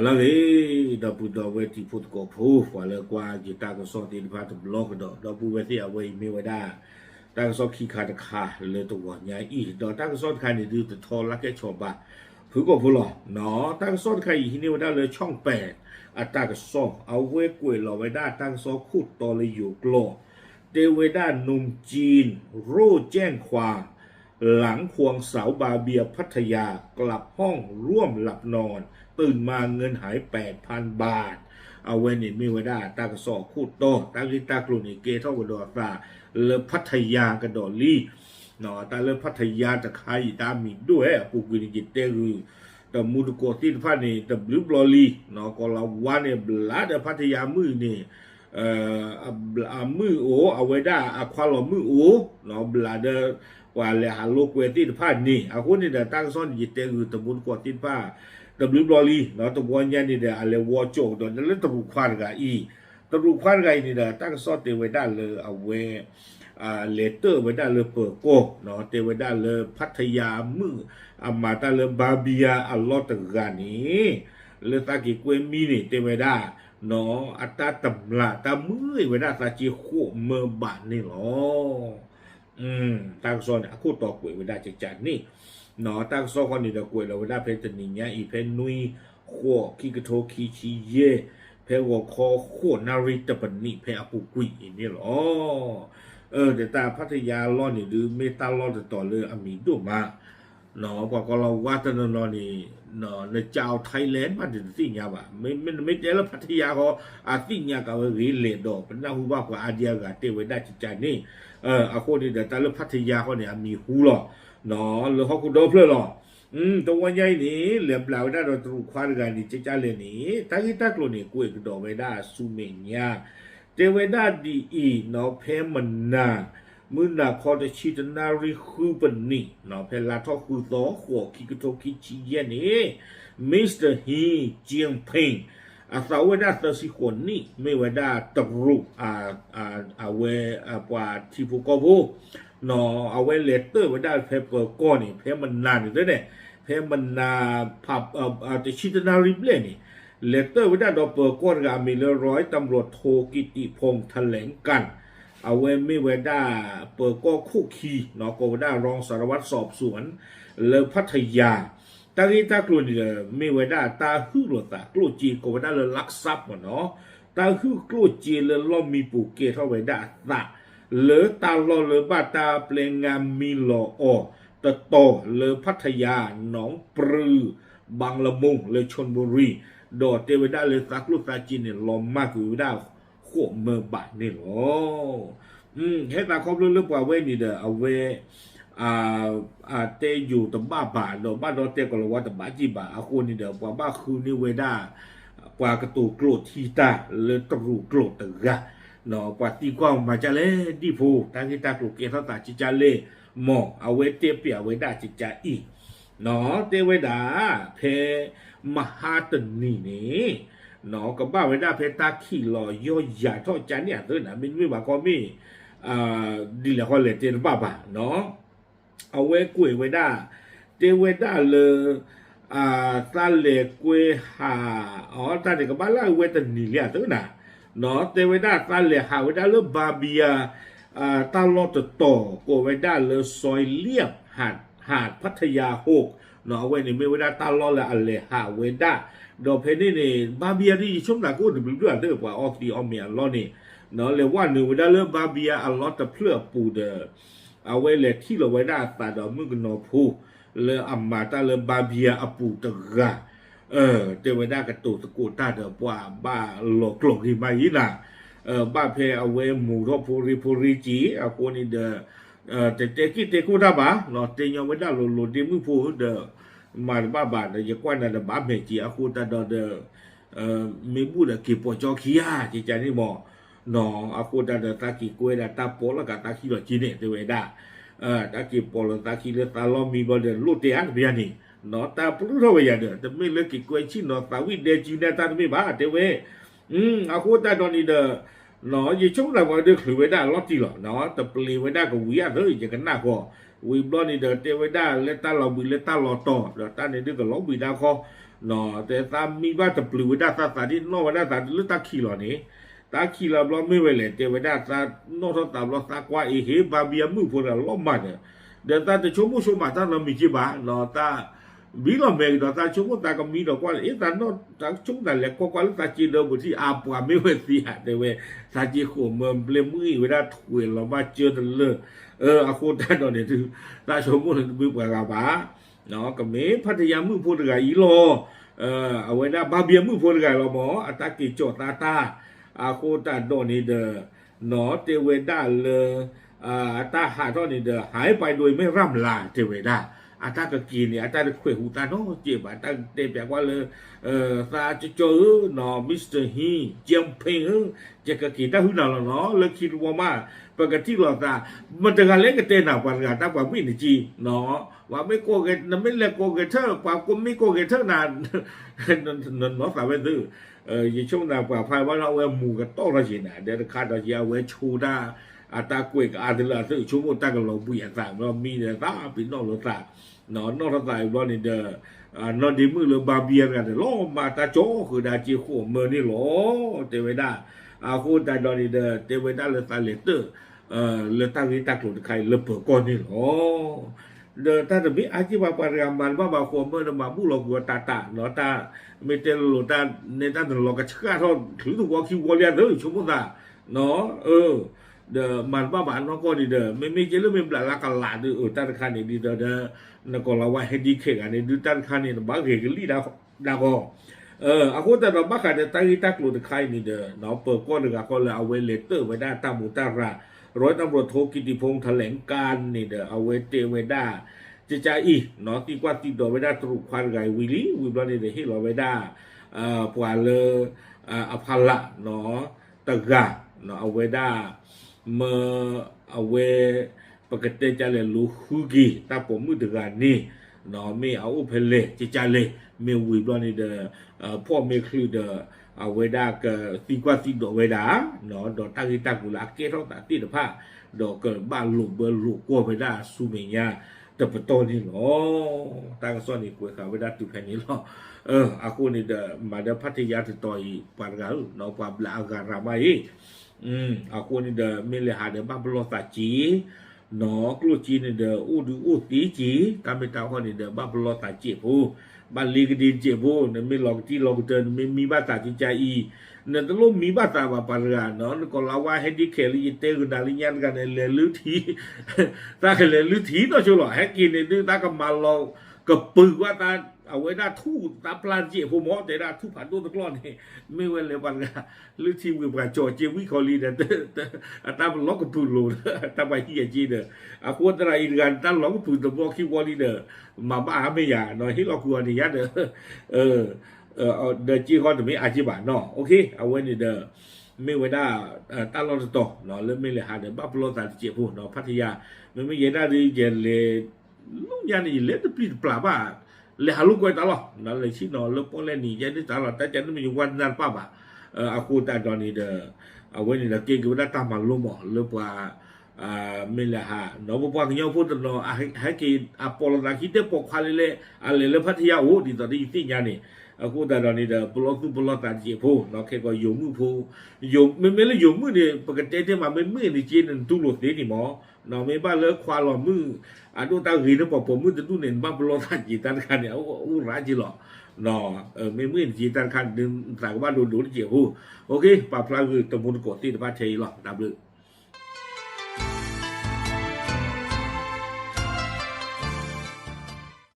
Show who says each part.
Speaker 1: là cái đó bù đó về thì phút có phù và là qua chỉ ta có so tiền phát blog đó bù về thì ở về mi về đa ta có so khi khai được khaiเลยตัวใหญ่อีđó ta có so khaiนี่ดูแต่ทอละแค่ชอบบ่phù có phùหรอเนาะta có so khaiที่นี่ว่าได้เลยช่องแปดอัตราก็soเอาเว้กวยเราไว้ได้ตั้งโซคูดต่อเลยอยู่กลอเดวด้านนุ่มจีนรู้แจ้งความหลังควงสาวบาเบียพัทยากลับห้องร่วมหลับนอนตื่นมาเงินหาย 8,000 บาทเอาเวนิมีไว้ได้ตากระสอบคูดโตตาลิตากลุนิเกเท่ากับดอกตาเลพัทยากระดอลี่เนาะตาเลพัทยาจะขายตามีด้วยปูกุนิจิตเตรือแต่มูดโกติพันนี่แต่บลูบลอลี่เนาะก็เราวันเนี่ยบลาเดพัทยามือนี่มือโอเอาไว้ได้ควาลมือโอเนาะบลาเดว่าเลยหาโลกเวติพันนี่เอาคนนี่เดตั้งซ่อนจิตเตรือแต่มูดโกติพันตบลูบลอลี่เนาะตัววันยันนี่เดอะไรวอโจกตอนนั้นตบลูกควานกันอีตบลูกควานกันนี่เดตั้งซ่อนเตไว้ได้เลยเอาไว้เลเตอร์ไว้ได้เลยเปิดโกเนาะเตไว้ได้เลยพัทยามือมาตาเลยบาเบียอัลลอตกันนี่เลยตากิกวยมีนี่เตไว้ได้เนาะอัตตาตำละตามือไว้ได้ตาจีโคเมื่อบานนี่หรอตั้งซ่อนเนี่ยคู่ต่อกวยไว้ได้จัดนี่เนาะตั้งซ่อนคนนี้เดกวยเราไว้ได้เพนตนิญญาอีเพนนุยขั้วคิกโทคิชิเยเพวคอขั้วนาริตปนิเพอปุกุยนี่หรอแต่ตาพัทยาล้อนี่หรือเมตาล้อต่อเลยอามีดูมาเนาะกว่าก็เราว่าตนนนี่เนาะในเจ้าไทยแลนด์มาถึงสิ่งยาบ่ไม่ได้แล้วพัทยาเขาสิ่งยากับรีเลดดอกเป็นน่าหูว่ากว่าอาเดียกับเตไว้ได้จิตใจนี่อาโคนี่เดี๋ยวตาเรื่องพัทยาเขาเนี่ยมีหูหรอเนาะหรือเขาคุโดเพื่อหรอตัวใหญ่นี่เหลือเปล่าได้เราถูกควานกันนี่เจ้าเลยนี่ตากิตากลนี่กูเอกดอกไว้ได้ซูเมญญาเตไว้ได้ดีอีเนาะเพมันนามือหน้าพอจะชีตนาริคือปนี่เนาะเพลาทอคือต่อหัวคิกโตคิชิเยนี่มิสเตอร์ฮีเจียงเพิงสาวไว้ได้ตัวสิคนนี่ไม่ไว้ได้ตรุเวกว่าที่ผู้ก่อผู้เนาะเอาไว้เลเตอร์ไว้ได้เพเปอร์ก้อนนี่เพมันนานอยู่ด้วยเนี่ยเพมันนาผับจะชิตนาริเบลนี่เลเตอร์ไว้ได้ดอเปอร์ก้อนกับมีเลยร้อยตำรวจโทกิติพงษ์แถลงกันเอาไว้ไม่ไว้ได้เปิดก็คู่คีเนาะก็ไว้ได้รองสารวัตรสอบสวนเลพัทยาตากีตากลุนไม่ไว้ได้ตาฮื้อหลตากลุจีก็ไว้ได้เลยลักทรัพย์เนาะตาฮื้อกลุจีเลยล้อมมีปูเกเท่าไว้ได้ตาเลตาลอเลบ้าตาเปลงงามมีหล่อตะโตเลพัทยาหนองปรือบางละมุงเลยชลบุรีดอดเตไว้ได้เลยตากลุตาจีเนี่ยล้อมมากอยู่ได้ขั้วเมื่อบาทนี่หรอให้ตาครบเรื่องว่าเว้นี่เด้อเอาเวเตอยู่ตบ้าบาทเนาะบ้านเราเตก็รู้ว่าตบ้าจีบาอาคนนี่เด้อว่าบ้าคือนี่เวด้ากว่ากระตูโกรธทีตาเลยตรูโกรธตะกะเนาะกว่าตีกว้างมาจะเล่ดิโพทางที่ตาโกรธเกเท่าตาจิจาเล่หมอเอาเวเตเปียเวด้าจิจาอีเนาะเตเวด้าเพมหาตนีนี่เนาะกับบ้าไว้ได้เพตาขี้ลอยย่อยใหญ่ทอดจานเนี่ยตัวน่ะไม่ว่าก็มีดีแล้วก็เลยเตนบ้าเนาะเอาไว้กุยไว้ได้เตไว้ได้เลยตาเล็กกุยหาตาเด็กกับบ้านละไว้ตันนี่เลยตัวน่ะเนาะเตไว้ได้ตาเล็กหาไว้ได้เลยบาเบียตาลอดต่อก็ไว้ได้เลยซอยเลียบหาดพัทยาหกเนาะไว้นี่ไม่ไว้ได้ตาลอดละอะไรหาไว้ได้ดอกเพนนี่บาเบียที่ช่วงหลังกูดูด้วยเรื่องว่าออกดีออกเมียล้อนี่เนาะเลยว่าหนึ่งไว้ได้เรื่องบาเบียอัลลอฮ์จะเพื่อปูเดอเอาไว้เลยที่เราไว้ได้ตาดอกมึงกันนอพูเลยอัมมาตาเลยบาเบียอปูตะกะเจอไว้ได้กระตูตะกูตาเดอว่าบ้าหลอกที่มาอีน่ะบ้าเพเอาไว้หมูทอพูริจีเอาคนนี้เดอแต่คิดเตกูได้บ้าเนาะเตยังไว้ได้หลุดดีมึงพูเดอมาบ้าบาดอย่ากว่านั่นบ้าเมจีอาคูตาดอเดมีบุตรกี่ปอจอขี้ยาจีใจนี่บอกน้องอาคูตาเดตากี่กวยตาโปแล้วก็ตาขี้หลอจีเนตเวด้าตากี่ปอแล้วตาขี้เลตาล้อมีบอลเดนลูเตียนเบียนี่น้องตาปลุกเท่าไหร่เดอแต่ไม่เลิกกี่กวยชินน้องตาวิเดจีเนตาไม่บ้าเทเวอาคูตาดอนี่เดอน้องยี่ช่วงหลังวันเดือดขือไว้ได้ลอตีหรอน้องแต่ปลีไว้ได้ก็วิ่งเลยอย่างกันหน้าก็ วิบล้อนี่เดเตไว้ได้เลต้าเราบิเลต้าเราต่อเดต้าในเรื่องกับเราบิดาคอเนาะแต่ตามมีว่าจะปลือได้ตาสาที่นอกว่าได้ตาหรือตาขี้หรอนี่ตาขี้เราเราไม่ไว้เลยเตไว้ได้ตานอกตาเราตากว่าเอเฮบาเบียมือพวกเราล้อมมาเนี่ยเดี๋ยวตาจะชมมุชมาตาเรามีจีบาเนาะตาบิลเมกเนาะตาชมมุตาก็มีดอกว่าเอ๊ะตาโนตาชมตาเล็กกว่าตาจีเดิมบที่อาปวาไม่ไว้เสียแต่เว้ตาจีขัวเมืองเปลมือเวลาถวยเรามาเจอตลอดอาคูตาโนเนี่ยคือตาชมมุถึงมือปากบาเนาะก็เมพัทยามือพูดกับอีโลเอาไว้ได้บาเบียมือพูดกับเราหมออัตากิโจตาอาคูตาโดนี่เดเนาะเตเวด้าเลยตาหาตอนนี้เดหายไปโดยไม่ร่ำลาเทเวดาอาตาก็กินเนี่ยอาตาเขวหูตาโนเจ็บอาตาเตะแบบว่าเลยตาจะเจอเนาะมิสเตอร์ฮีเจียมเพงจะก็กินได้หุ่นเราเนาะเลยคิดว่ามาปกติเราตามันจะการเล่นกันเต้นหนักกว่าการตาว่าไม่หนีจีเนาะว่าไม่โกเกตนั่นไม่เล่นโกเกเตอร์กว่ากูไม่โกเกเตอร์นานนั่นเนาะสาวไปซื้อยิ่งช่วงนั้นกว่าพายว่าเราเอาหมูกันโตเราจีน่ะเดี๋ยวขาดเราจะเอาไว้ชูได้อาตากวยกับอาเดลาซึ่งชั่วโมงตั้งกับเราบุญอย่างต่างเรามีเนี่ยตาปีนอกเราตาเนาะนอกเราตายว่านี่เด้อนอนดีมือเราบาเบียกันล้อมาตาโจคือดาจีขัวเมื่อนี่ล้อเทวดาคู่ตาดอนนี่เด้อเทวดาเลยตาเลเตอร์เลยตั้งนี้ตั้งหลุดใครเลยเปิดก้อนนี่ล้อเด้อถ้าจะมีอาชีพปริมาณว่าบางคนเมื่อมาบุเรากัวตาเนาะตาไม่เจอหลุดตาในตาถึงเราก็เชื่อทอดถือถูกว่าคิววอลเลย์เลยชั่วโมงตาเนาะเดมันบ้าบ้านน้องก็ดีเดไม่เจอเรื่องไม่ปลาละกันหลาดตันคันนี่ดีเดนักเราว่าให้ดีเข่งอันนี้ดูตันคันนี่บ้าเข่งลีดาก็อากูแต่เราบ้าขันแต่ตั้งที่ตั้งหลุดใครนี่เดเนาะเปิดก้อนหนึ่งก็เลยเอาไว้เลเตอร์ไว้ได้ตามมุตาระร้อยตำรวจโทกิติพงษ์แถลงการนี่เดเอาไว้เตไว้ได้จะใจอีเนาะตีกว่าตีดอกไว้ได้ตรุควันไก่วิลบลอนี่เดให้เราไว้ได้ปวาเลอภัลละเนาะตะกะเนาะเอาไว้ได้เมื่อเอาไว้ปกติจะเรียนรู้ฮุกี้ตาผมมือถือกันนี่เนาะไม่เอาอุปเลจะเลยไม่วิบลอนี่เดพ่อไม่คือเดเอาไว้ได้ก็ตีกว่าตีดอกไว้ได้เนาะดอกตั้งที่ตั้งกุหลาบเกล้าตาตีเดผ้าดอกเกิดบ้านหลุมเบอร์หลุมกลัวไปได้ซูเมียแต่ปะโตนี่เนาะตั้งซ้อนนี่กลัวเขาไว้ได้ตุแค่นี้เนาะอากูนี่เดมาเดพัทยาถึงต่อยปานกันเนาะความละอาการรามาอีaku ni dah milih ada bablo taji no kluci ni dah udu tiji kami tahu ni dah bablo taji pu balik di je pu ni milok ti lok ten mi bata ti cai ni telu mi bata ba parga no ko lawa hedi kheli te gundali nyan kan le lu thi ta ke le lu thi to chu lo he ki ni ta ka ma lo ka pu wa taเอาไว้ได้ทู่ตาปลาเจี๊ยบหมอแต่ได้ทู่ผ่านตัวตะกร้อนนี่ไม่เว้นเลยวันกันหรือทีมกับจอเจี๊ยบวิคอลีเนี่ยตาล็อกกับปืนลูตาไปที่จีเนี่ยอาควรอะไรอีกกันตาล็อกกับปืนตะบอกคิววอลีเนี่ยมาบ้าไม่อยากหน่อยที่เรากลัวนี่ยัดเดจีก็จะไม่อาชีพเนาะโอเคเอาไว้นี่เด้อไม่ไว้ได้ตาล็อกต่อเนาะแล้วไม่เลยหาเดี๋ยวบ้าปลอดตาเจี๊ยบเนาะพัทยาไม่เย็นได้ดีเจเลยลุงยันนี่เล็ดปีปลาบ้าle halu ko ta lo na le chi no le pon le ni je ni ta lo ta je ni wan nan pa ba aku ta do ni de awen ni la ke ku da ta ma lo mo le pa me la ha no bo pa nyo pu no ha ki apolo da ki te po kha le le phatia ho di to di ti nya ni aku ta do ni de blog ta ji phu no ke ko yu mu phu yu me le yu mu ni pa ke te ma me ni ji ni tu lo te ni mo no me ba le khwa lo mu aduh tahu ini apa mu tentu nen bang belum jitan kan ya rajin loh no memang jitan kan dan tak apa dulu je oke pak pelaku temu koti tempat cai loh double